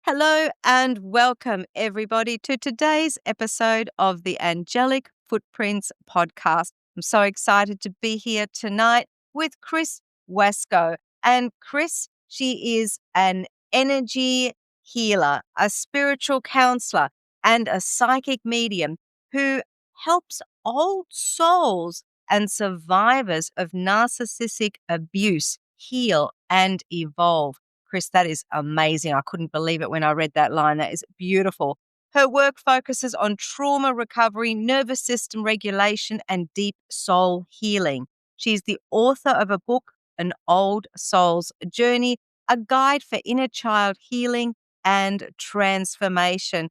Hello and welcome, everybody, to today's episode of the Angelic Footprints podcast. I'm so excited to be here tonight with Wasko. And she is an energy healer, a spiritual counselor, and a psychic medium who helps old souls and survivors of narcissistic abuse heal and evolve. That is amazing. I couldn't believe it when I read that line. That is beautiful. Her work focuses on trauma recovery, nervous system regulation, and deep soul healing. She's the author of a book, An Old Soul's Journey, a guide for inner child healing and transformation.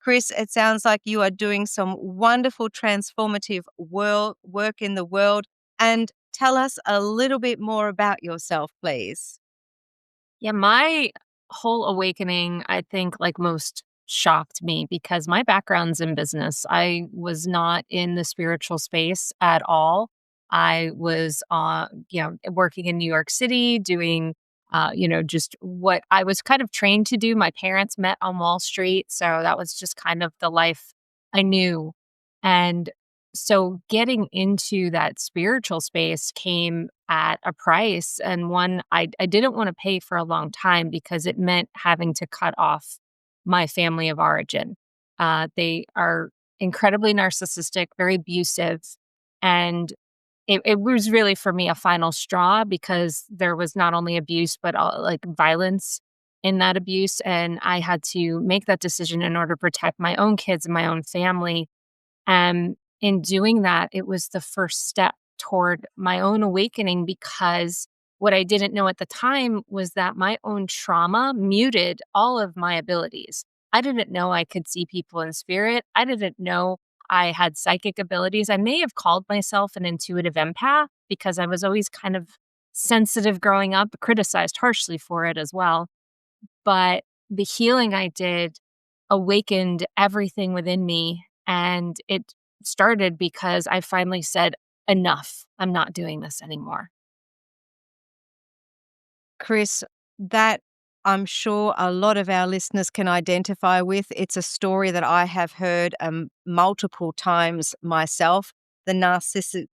It sounds like you are doing some wonderful transformative work in the world. And tell us a little bit more about yourself, please. Yeah, my whole awakening, I think, like most, shocked me because my background's in business. I was not in the spiritual space at all. I was, working in New York City, doing, just what I was kind of trained to do. My parents met on Wall Street, so that was just kind of the life I knew. And so getting into that spiritual space came at a price, and one I didn't want to pay for a long time because it meant having to cut off my family of origin. They are incredibly narcissistic, very abusive, and it was really for me a final straw because there was not only abuse but like violence in that abuse, and I had to make that decision in order to protect my own kids and my own family. And in doing that, it was the first step toward my own awakening because what I didn't know at the time was that my own trauma muted all of my abilities. I didn't know I could see people in spirit. I didn't know I had psychic abilities. I may have called myself an intuitive empath because I was always kind of sensitive growing up, criticized harshly for it as well. But the healing I did awakened everything within me. And it started because I finally said, enough. I'm not doing this anymore. That I'm sure a lot of our listeners can identify with. It's a story that I have heard multiple times myself. The narcissistic,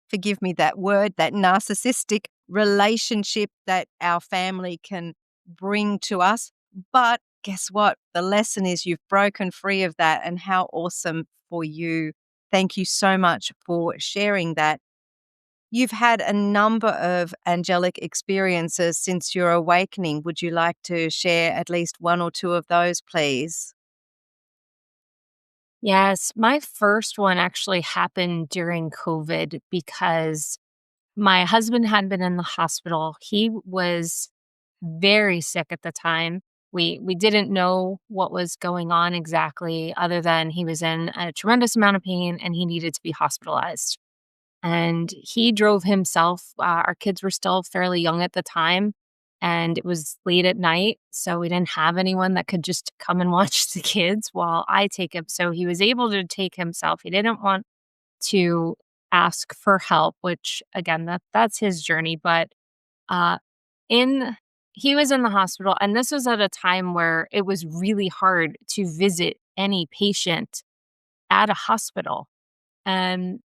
forgive me that word, that narcissistic relationship that our family can bring to us. But guess what? The lesson is you've broken free of that, and how awesome for you. Thank you so much for sharing that. You've had a number of angelic experiences since your awakening. Would you like to share at least one or two of those, please? Yes, my first one actually happened during COVID because my husband had been in the hospital. He was very sick at the time. We didn't know what was going on exactly other than he was in a tremendous amount of pain and he needed to be hospitalized. And he drove himself. Our kids were still fairly young at the time, and it was late at night, so we didn't have anyone that could just come and watch the kids while I take him. So he was able to take himself. He didn't want to ask for help, which again, that's his journey. But uh, in he was in the hospital, and this was at a time where it was really hard to visit any patient at a hospital. And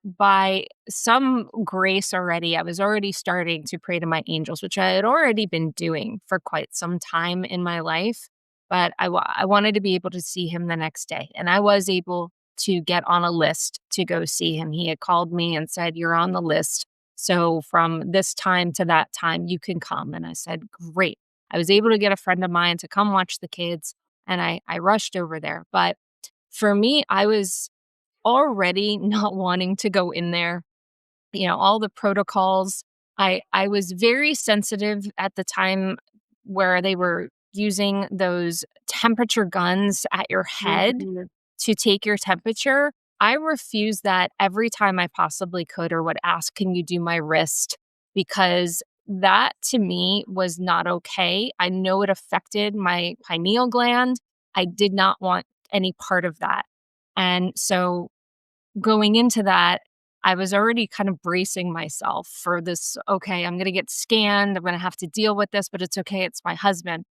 by some grace already, I was already starting to pray to my angels, which I had already been doing for quite some time in my life. But I wanted to be able to see him the next day. And I was able to get on a list to go see him. He had called me and said, "You're on the list. So from this time to that time, you can come." And I said, "Great." I was able to get a friend of mine to come watch the kids. And I rushed over there. But for me, I was already not wanting to go in there, all the protocols. I was very sensitive at the time where they were using those temperature guns at your head to take your temperature. I refused that every time I possibly could or would ask, "Can you do my wrist?" Because that to me was not okay. I know it affected my pineal gland. I did not want any part of that. And so going into that, I was already kind of bracing myself for this. Okay, I'm going to get scanned. I'm going to have to deal with this, but it's okay. It's my husband.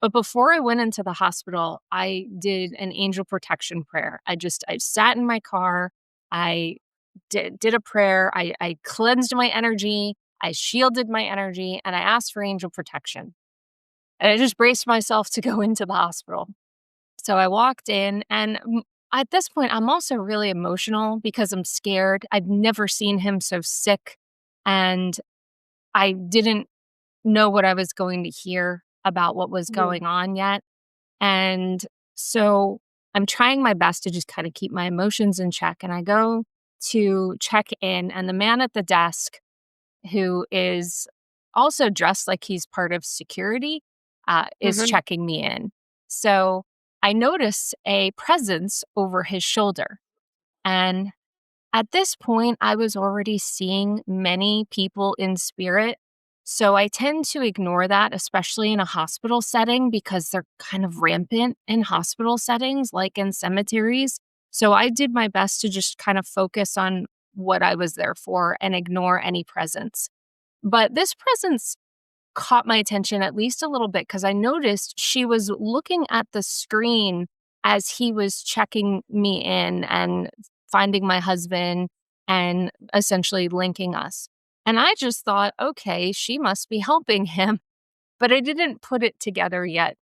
But before I went into the hospital, I did an angel protection prayer. I sat in my car. I did a prayer. I cleansed my energy. I shielded my energy and I asked for angel protection. And I just braced myself to go into the hospital. So I walked in, and at this point, I'm also really emotional because I'm scared. I've never seen him so sick, and I didn't know what I was going to hear about what was Yeah. going on yet. And so I'm trying my best to just kind of keep my emotions in check. And I go to check in, and the man at the desk, who is also dressed like he's part of security, is Mhm. checking me in. So I notice a presence over his shoulder. And at this point, I was already seeing many people in spirit. So I tend to ignore that, especially in a hospital setting, because they're kind of rampant in hospital settings, like in cemeteries. So I did my best to just kind of focus on what I was there for and ignore any presence. But this presence caught my attention at least a little bit because I noticed she was looking at the screen as he was checking me in and finding my husband and essentially linking us. And I just thought, okay, she must be helping him, but I didn't put it together yet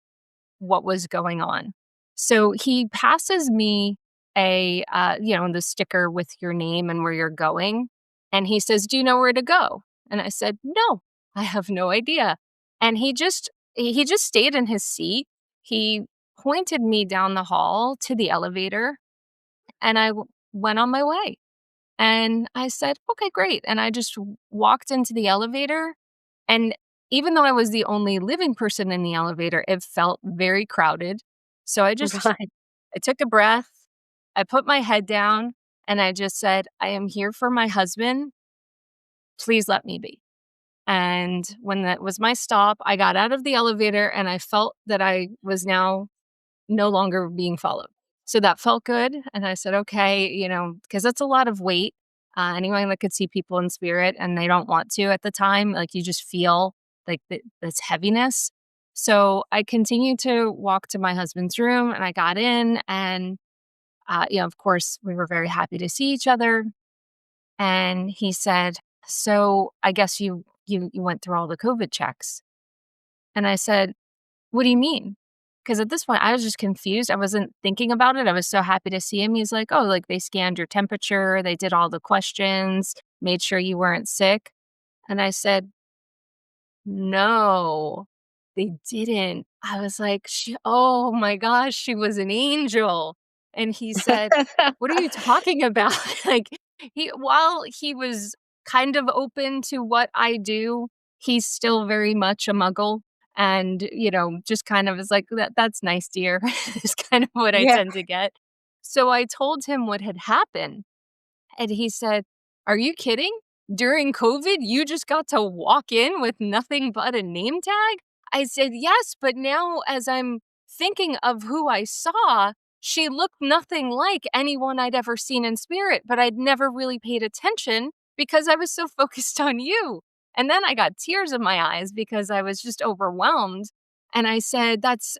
what was going on. So he passes me the sticker with your name and where you're going. And he says, "Do you know where to go?" And I said, "No, I have no idea." And he just stayed in his seat. He pointed me down the hall to the elevator, and went on my way. And I said, "Okay, great." And I just walked into the elevator, and even though I was the only living person in the elevator, it felt very crowded. So Right. I took a breath, I put my head down, and I just said, "I am here for my husband. Please let me be." And when that was my stop, I got out of the elevator and I felt that I was now no longer being followed. So that felt good. And I said, okay, because that's a lot of weight. Anyone that could see people in spirit and they don't want to at the time, like you just feel like this heaviness. So I continued to walk to my husband's room and I got in and, of course, we were very happy to see each other. And he said, "So I guess you went through all the COVID checks." And I said, "What do you mean?" Because at this point, I was just confused. I wasn't thinking about it. I was so happy to see him. He's like, "Oh, like they scanned your temperature, they did all the questions, made sure you weren't sick." And I said, "No, they didn't." I was like, oh my gosh, she was an angel." And he said, "What are you talking about?" Like, while he was kind of open to what I do, he's still very much a muggle. And, just kind of is like, that's nice, dear," is kind of what I Yeah. tend to get. So I told him what had happened. And he said, "Are you kidding? During COVID, you just got to walk in with nothing but a name tag?" I said, "Yes, but now as I'm thinking of who I saw, she looked nothing like anyone I'd ever seen in spirit, but I'd never really paid attention because I was so focused on you." And then I got tears in my eyes because I was just overwhelmed. And I said, that's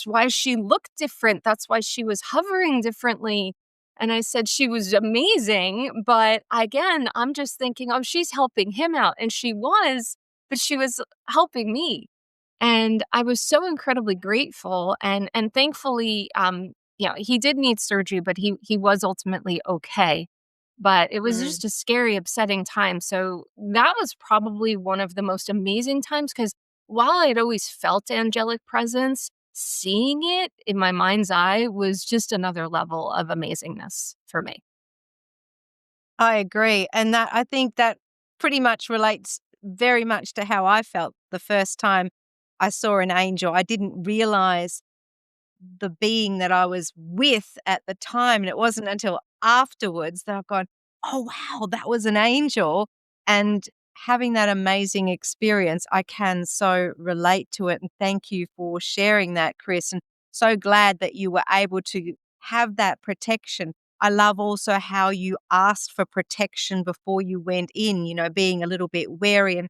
why she looked different. That's why she was hovering differently." And I said, "She was amazing, but again, I'm just thinking, oh, she's helping him out." And she was, but she was helping me. And I was so incredibly grateful and thankfully, he did need surgery, but he was ultimately okay. But it was Mm. just a scary, upsetting time. So that was probably one of the most amazing times because while I'd always felt angelic presence, seeing it in my mind's eye was just another level of amazingness for me. I agree, and that I think that pretty much relates very much to how I felt the first time I saw an angel. I didn't realize the being that I was with at the time, and it wasn't until afterwards that I've gone, "Oh, wow, that was an angel," and having that amazing experience, I can so relate to it, and thank you for sharing that, Chris, and so glad that you were able to have that protection. I love also how you asked for protection before you went in, being a little bit wary, and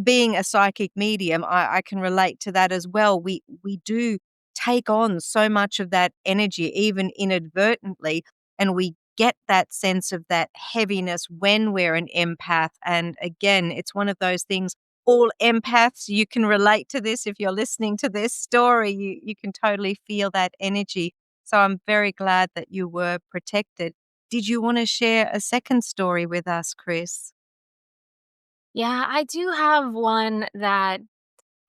being a psychic medium, I can relate to that as well. We do take on so much of that energy, even inadvertently, and we get that sense of that heaviness when we're an empath. And again, it's one of those things. All empaths, you can relate to this. If you're listening to this story, you can totally feel that energy. So I'm very glad that you were protected. Did you want to share a second story with us, Chris? Yeah, I do have one that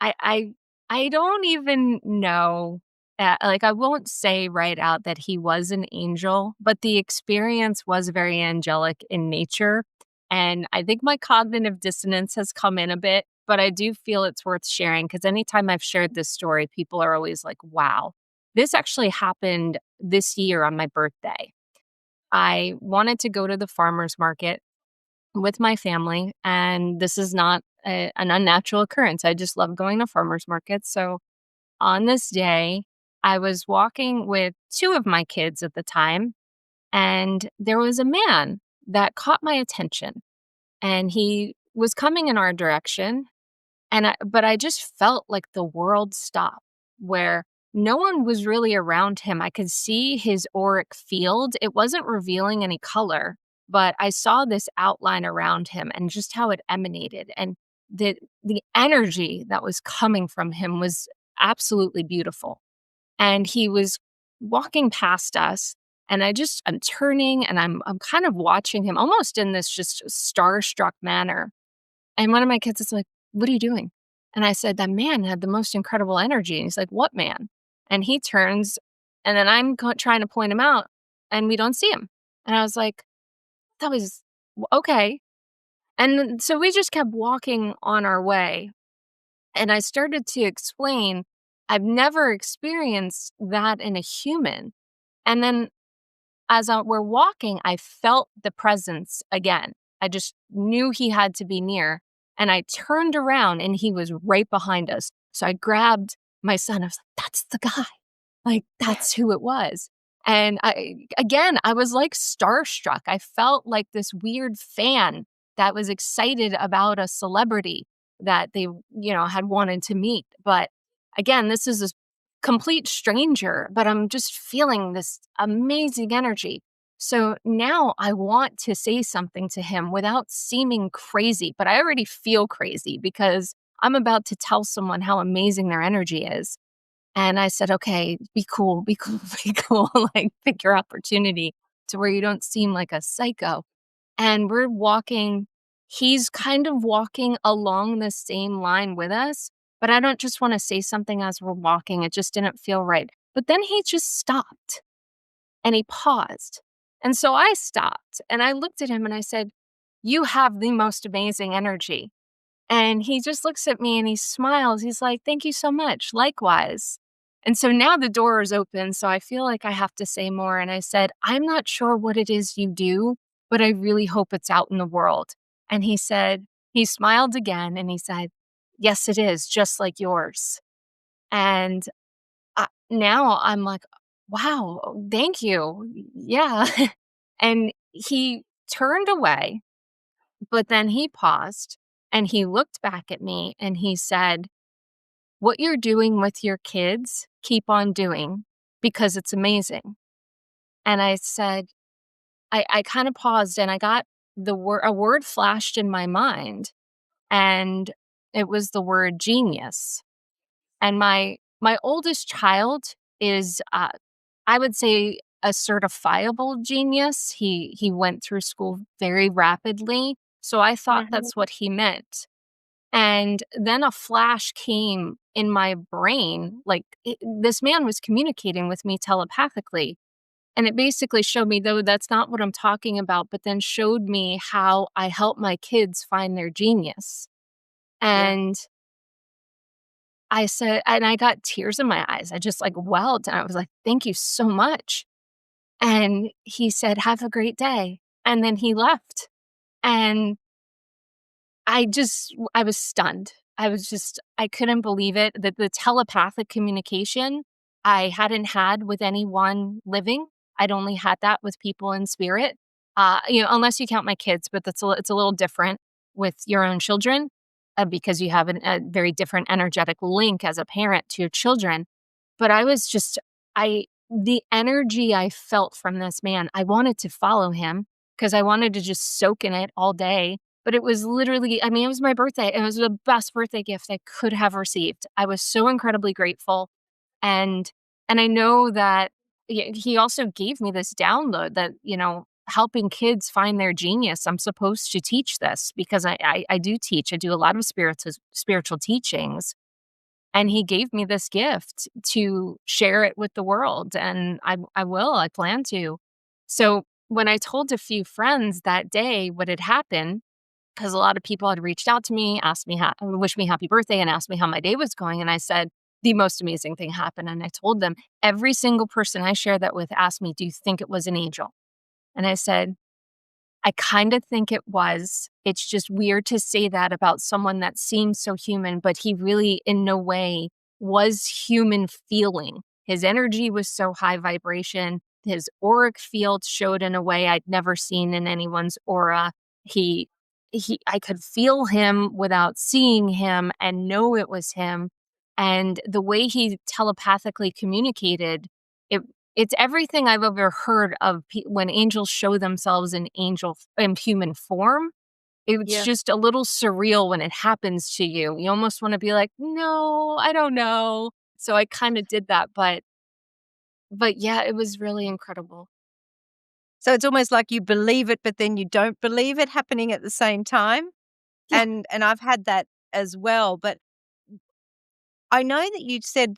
I I I don't even know, like, I won't say right out that he was an angel, but the experience was very angelic in nature, and I think my cognitive dissonance has come in a bit, but I do feel it's worth sharing because anytime I've shared this story, people are always like, "Wow." This actually happened this year on my birthday. I wanted to go to the farmer's market with my family, and this is not an unnatural occurrence. I just love going to farmers markets. So on this day, I was walking with two of my kids at the time, and there was a man that caught my attention, and he was coming in our direction, but I just felt like the world stopped, where no one was really around him. I could see his auric field. It wasn't revealing any color, but I saw this outline around him and just how it emanated. And the energy that was coming from him was absolutely beautiful. And he was walking past us, and I'm turning and I'm kind of watching him almost in this just starstruck manner, and one of my kids is like, "What are you doing?" And I said, "That man had the most incredible energy." And he's like, "What man?" And he turns, and then trying to point him out, and we don't see him. And I was like, "That was okay." And so we just kept walking on our way. And I started to explain, I've never experienced that in a human. And then as we're walking, I felt the presence again. I just knew he had to be near. And I turned around and he was right behind us. So I grabbed my son. I was like, that's the guy. Like, that's who it was. And I was like starstruck. I felt like this weird fan that was excited about a celebrity that they, had wanted to meet. But again, this is a complete stranger, but I'm just feeling this amazing energy. So now I want to say something to him without seeming crazy, but I already feel crazy because I'm about to tell someone how amazing their energy is. And I said, okay, be cool, be cool, be cool. Like, pick your opportunity to where you don't seem like a psycho. And we're walking, he's kind of walking along the same line with us, but I don't just want to say something as we're walking. It just didn't feel right. But then he just stopped and he paused. And so I stopped and I looked at him and I said, "You have the most amazing energy." And he just looks at me and he smiles. He's like, "Thank you so much. Likewise." And so now the door is open. So I feel like I have to say more. And I said, "I'm not sure what it is you do, but I really hope it's out in the world." And he smiled again and he said, "Yes, it is, just like yours." And now I'm like, wow, thank you. Yeah. And he turned away, but then he paused and he looked back at me and he said, "What you're doing with your kids, keep on doing because it's amazing." And I said, I kind of paused and I got a word flashed in my mind, and it was the word genius. And my oldest child is, I would say, a certifiable genius. He went through school very rapidly, so I thought that's Mhm. what he meant. And then a flash came in my brain, like, this man was communicating with me telepathically, and it basically showed me, though that's not what I'm talking about, but then showed me how I help my kids find their genius. Yeah. And I said, and I got tears in my eyes. I just like welled and I was like, "Thank you so much." And he said, "Have a great day." And then he left. And I was stunned. I couldn't believe it that the telepathic communication I hadn't had with anyone living. I'd only had that with people in spirit. Unless you count my kids, but it's a little different with your own children. because you have a very different energetic link as a parent to your children. But I was just, the energy I felt from this man, I wanted to follow him because I wanted to just soak in it all day. But it was literally, I mean, it was my birthday. It was the best birthday gift I could have received. I was so incredibly grateful. And I know that he also gave me this download that, helping kids find their genius. I'm supposed to teach this because I do teach. I do a lot of spiritual teachings. And he gave me this gift to share it with the world, and I plan to. So, when I told a few friends that day what had happened, because a lot of people had reached out to me, asked me how wish me happy birthday, and asked me how my day was going, and I said, "The most amazing thing happened," and I told them, every single person I share that with asked me, "Do you think it was an angel?" And I said, I kinda think it was. It's just weird to say that about someone that seems so human, but he really in no way was human feeling. His energy was so high vibration. His auric field showed in a way I'd never seen in anyone's aura. He I could feel him without seeing him and know it was him, and the way he telepathically communicated, it it's everything I've ever heard of when angels show themselves in human form. It's Yeah. just a little surreal when it happens to you. You almost wanna be like, "No, I don't know." So I kinda did that, but yeah, it was really incredible. So it's almost like you believe it, but then you don't believe it happening at the same time? Yeah. And I've had that as well, but I know that you said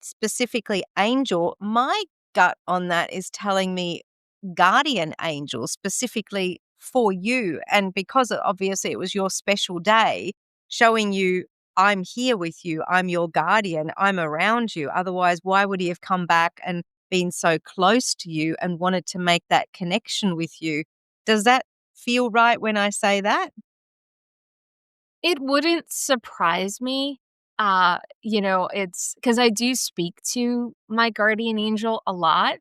specifically angel. My gut on that is telling me guardian angel specifically for you. And because obviously it was your special day, showing you, I'm here with you, I'm your guardian, I'm around you. Otherwise, why would he have come back and been so close to you and wanted to make that connection with you? Does that feel right when I say that? It wouldn't surprise me. It's because I do speak to my guardian angel a lot.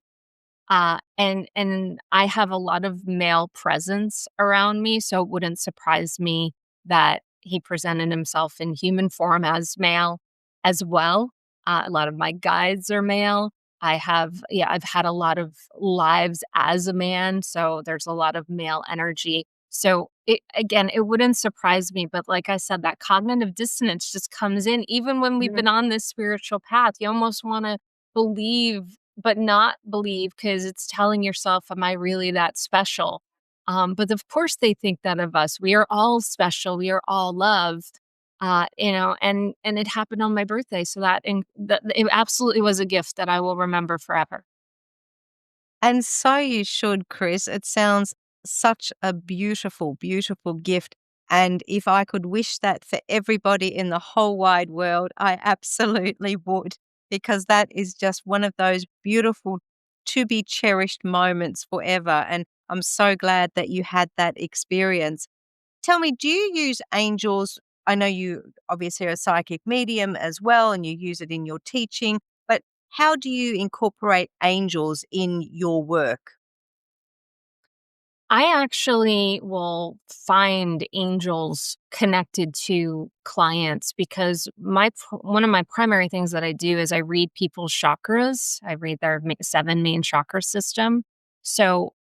And I have a lot of male presence around me, so it wouldn't surprise me that he presented himself in human form as male as well. A lot of my guides are male. I've had a lot of lives as a man, so there's a lot of male energy. So it wouldn't surprise me, but like I said, that cognitive dissonance just comes in even when we've been on this spiritual path. You almost want to believe but not believe because it's telling yourself, "Am I really that special?" But of course they think that of us. We are all special. We are all loved. And it happened on my birthday, so that it absolutely was a gift that I will remember forever. And so you should, Chris. It sounds such a beautiful, beautiful gift. And if I could wish that for everybody in the whole wide world, I absolutely would, because that is just one of those beautiful to be cherished moments forever. And I'm so glad that you had that experience. Tell me, do you use angels? I know you obviously are a psychic medium as well, and you use it in your teaching, but how do you incorporate angels in your work? I actually will find angels connected to clients because one of my primary things that I do is I read people's chakras. I read their 7 main chakra system. So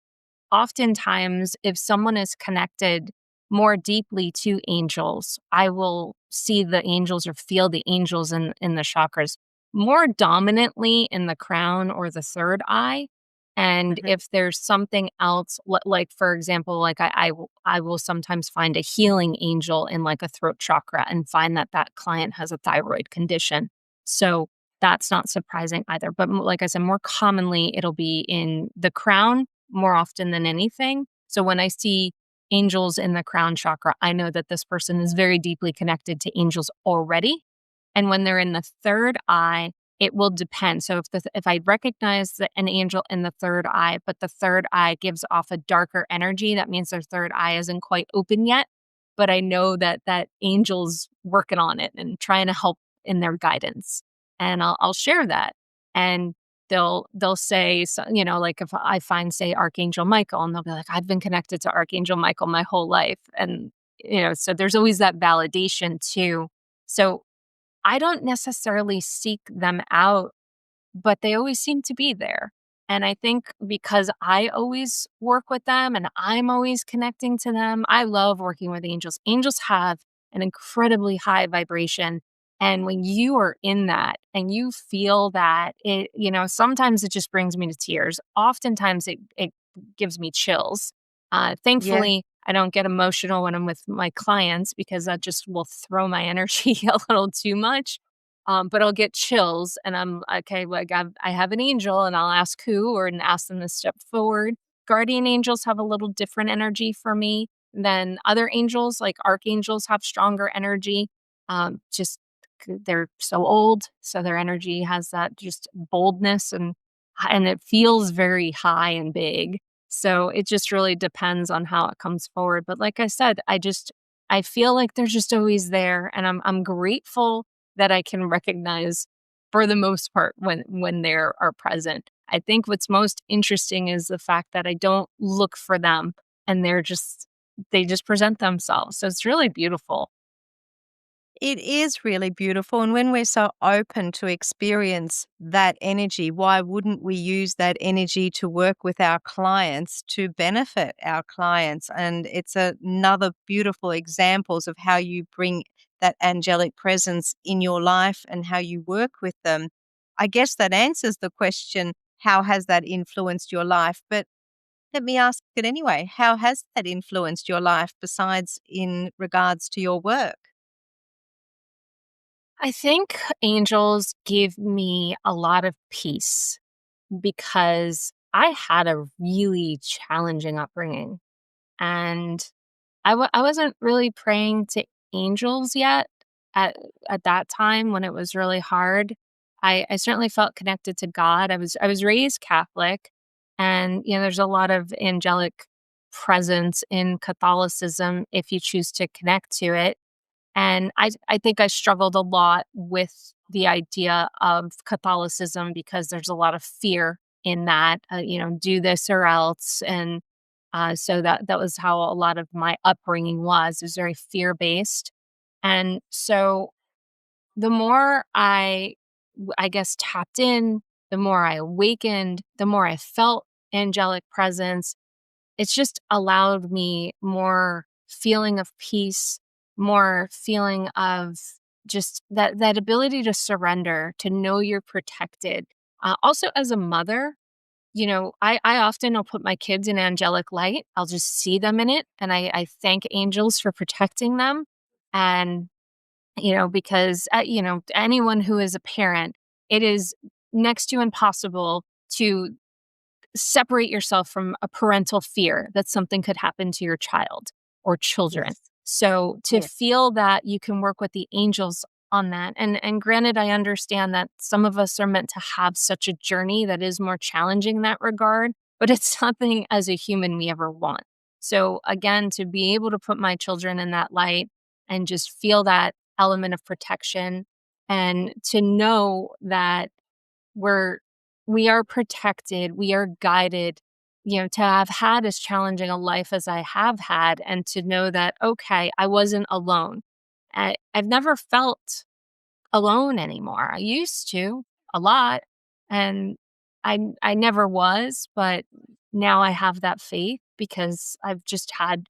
oftentimes, if someone is connected more deeply to angels, I will see the angels or feel the angels in the chakras more dominantly in the crown or the third eye. And Mhm. if there's something else, like for example, like I will sometimes find a healing angel in like a throat chakra and find that that client has a thyroid condition. So that's not surprising either. But like I said, more commonly, it'll be in the crown more often than anything. So when I see angels in the crown chakra, I know that this person is very deeply connected to angels already. And when they're in the third eye, it will depend. So if I recognize an angel in the third eye, but the third eye gives off a darker energy, that means their third eye isn't quite open yet. But I know that that angel's working on it and trying to help in their guidance, and I'll share that. And they'll say, so, like if I find say Archangel Michael, and they'll be like, I've been connected to Archangel Michael my whole life, and so there's always that validation too. So I don't necessarily seek them out, but they always seem to be there. And I think because I always work with them and I'm always connecting to them, I love working with angels. Angels have an incredibly high vibration. And when you are in that and you feel that, sometimes it just brings me to tears. Oftentimes it gives me chills. Yeah. Thankfully, I don't get emotional when I'm with my clients because that just will throw my energy a little too much. But I'll get chills and I'm okay, like I have an angel and I'll ask who or and ask them to step forward. Guardian angels have a little different energy for me than other angels, like archangels have stronger energy. They're so old, so their energy has that just boldness and it feels very high and big. So it just really depends on how it comes forward. But like I said, I feel like they're just always there and I'm grateful that I can recognize for the most part when they are present. I think what's most interesting is the fact that I don't look for them and they just present themselves. So it's really beautiful. It is really beautiful. And when we're so open to experience that energy, why wouldn't we use that energy to work with our clients to benefit our clients? And it's another beautiful examples of how you bring that angelic presence in your life and how you work with them. I guess that answers the question, how has that influenced your life? But let me ask it anyway. How has that influenced your life besides in regards to your work? I think angels give me a lot of peace because I had a really challenging upbringing and I wasn't really praying to angels yet at at that time when it was really hard. I certainly felt connected to God. I was raised Catholic, and there's a lot of angelic presence in Catholicism if you choose to connect to it. And I think I struggled a lot with the idea of Catholicism because there's a lot of fear in that, do this or else. And so that was how a lot of my upbringing was. It was very fear based. And so the more I guess, tapped in, the more I awakened, the more I felt angelic presence, it's just allowed me more feeling of peace, more feeling of just that ability to surrender, to know you're protected. Also, as a mother, I often will put my kids in angelic light. I'll just see them in it, and I thank angels for protecting them. And because anyone who is a parent, it is next to impossible to separate yourself from a parental fear that something could happen to your child or children. Yes. So to Yes. feel that you can work with the angels on that. And granted, I understand that some of us are meant to have such a journey that is more challenging in that regard, but it's something as a human we ever want. So again, to be able to put my children in that light and just feel that element of protection and to know that we're we are protected, we are guided, to have had as challenging a life as I have had and to know that, okay, I wasn't alone. I've never felt alone anymore. I used to a lot and I never was, but now I have that faith because I've just had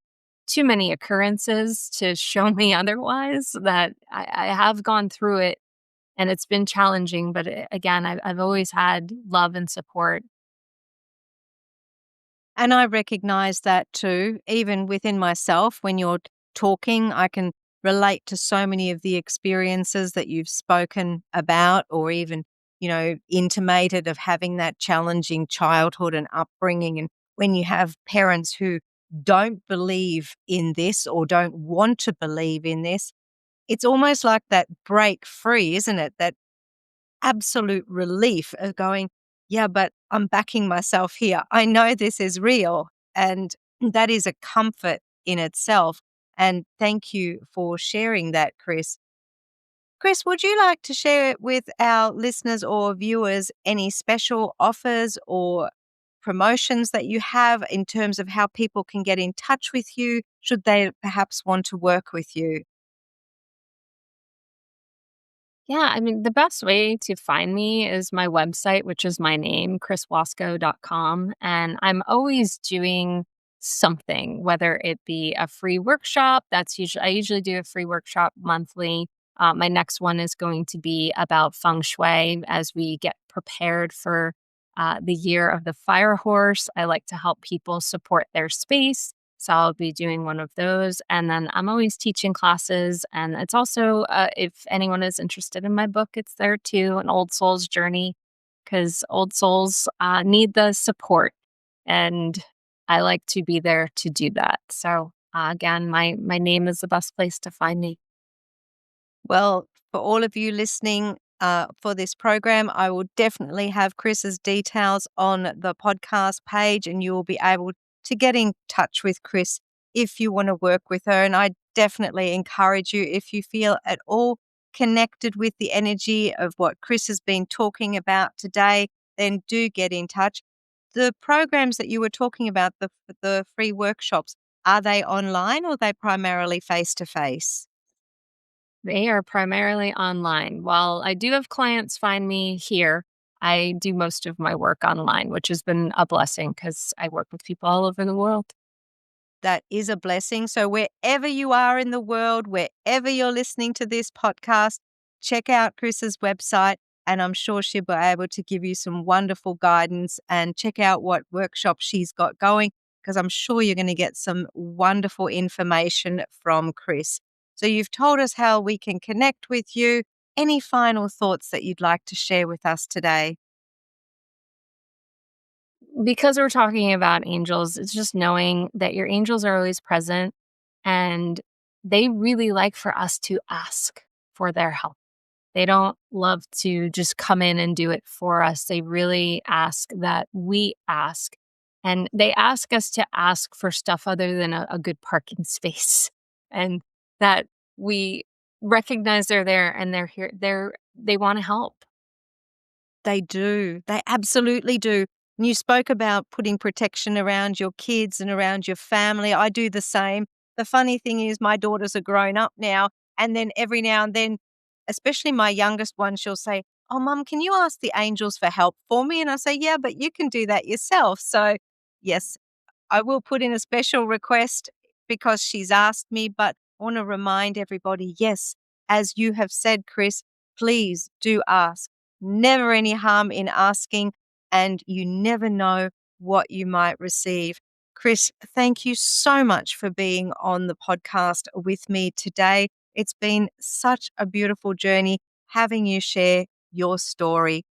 too many occurrences to show me otherwise that I have gone through it and it's been challenging, but, again, I've always had love and support. And I recognize that too, even within myself. When you're talking, I can relate to so many of the experiences that you've spoken about, or even, intimated of having that challenging childhood and upbringing. And when you have parents who don't believe in this or don't want to believe in this, it's almost like that break free, isn't it? That absolute relief of going, yeah, but I'm backing myself here. I know this is real. And that is a comfort in itself. And thank you for sharing that, Chris. Chris, would you like to share with our listeners or viewers any special offers or promotions that you have in terms of how people can get in touch with you should they perhaps want to work with you? Yeah, I mean, the best way to find me is my website, which is my name, chriswasko.com. And I'm always doing something, whether it be a free workshop. I usually do a free workshop monthly. My next one is going to be about feng shui as we get prepared for the year of the fire horse. I like to help people support their space. So I'll be doing one of those. And then I'm always teaching classes. And it's also, if anyone is interested in my book, it's there too, An Old Soul's Journey, because old souls need the support. And I like to be there to do that. So again, my name is the best place to find me. Well, for all of you listening for this program, I will definitely have Chris's details on the podcast page, and you will be able to get in touch with Chris if you want to work with her. And I definitely encourage you, if you feel at all connected with the energy of what Chris has been talking about today, then do get in touch. The programs that you were talking about, the free workshops, are they online or are they primarily face to face? They are primarily online. While I do have clients find me here, I do most of my work online, which has been a blessing because I work with people all over the world. That is a blessing. So, wherever you are in the world, wherever you're listening to this podcast, check out Chris's website, and I'm sure she'll be able to give you some wonderful guidance, and check out what workshops she's got going, because I'm sure you're going to get some wonderful information from Chris. So, you've told us how we can connect with you. Any final thoughts that you'd like to share with us today? Because we're talking about angels, it's just knowing that your angels are always present and they really like for us to ask for their help. They don't love to just come in and do it for us. They really ask that we ask. And they ask us to ask for stuff other than a good parking space. And that we recognize they're there and they're here. They want to help. They do. They absolutely do. And you spoke about putting protection around your kids and around your family. I do the same. The funny thing is, my daughters are grown up now. And then every now and then, especially my youngest one, she'll say, "Oh, Mum, can you ask the angels for help for me?" And I say, "Yeah, but you can do that yourself." So, yes, I will put in a special request because she's asked me, but I want to remind everybody, yes, as you have said, Chris, please do ask. Never any harm in asking, and you never know what you might receive. Chris, thank you so much for being on the podcast with me today. It's been such a beautiful journey having you share your story.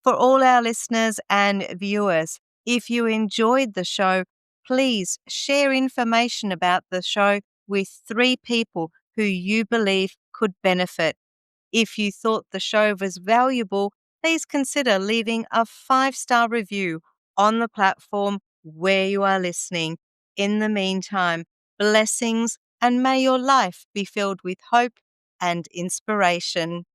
For all our listeners and viewers, if you enjoyed the show, please share information about the show with 3 people who you believe could benefit. If you thought the show was valuable, please consider leaving a 5-star review on the platform where you are listening. In the meantime, blessings, and may your life be filled with hope and inspiration.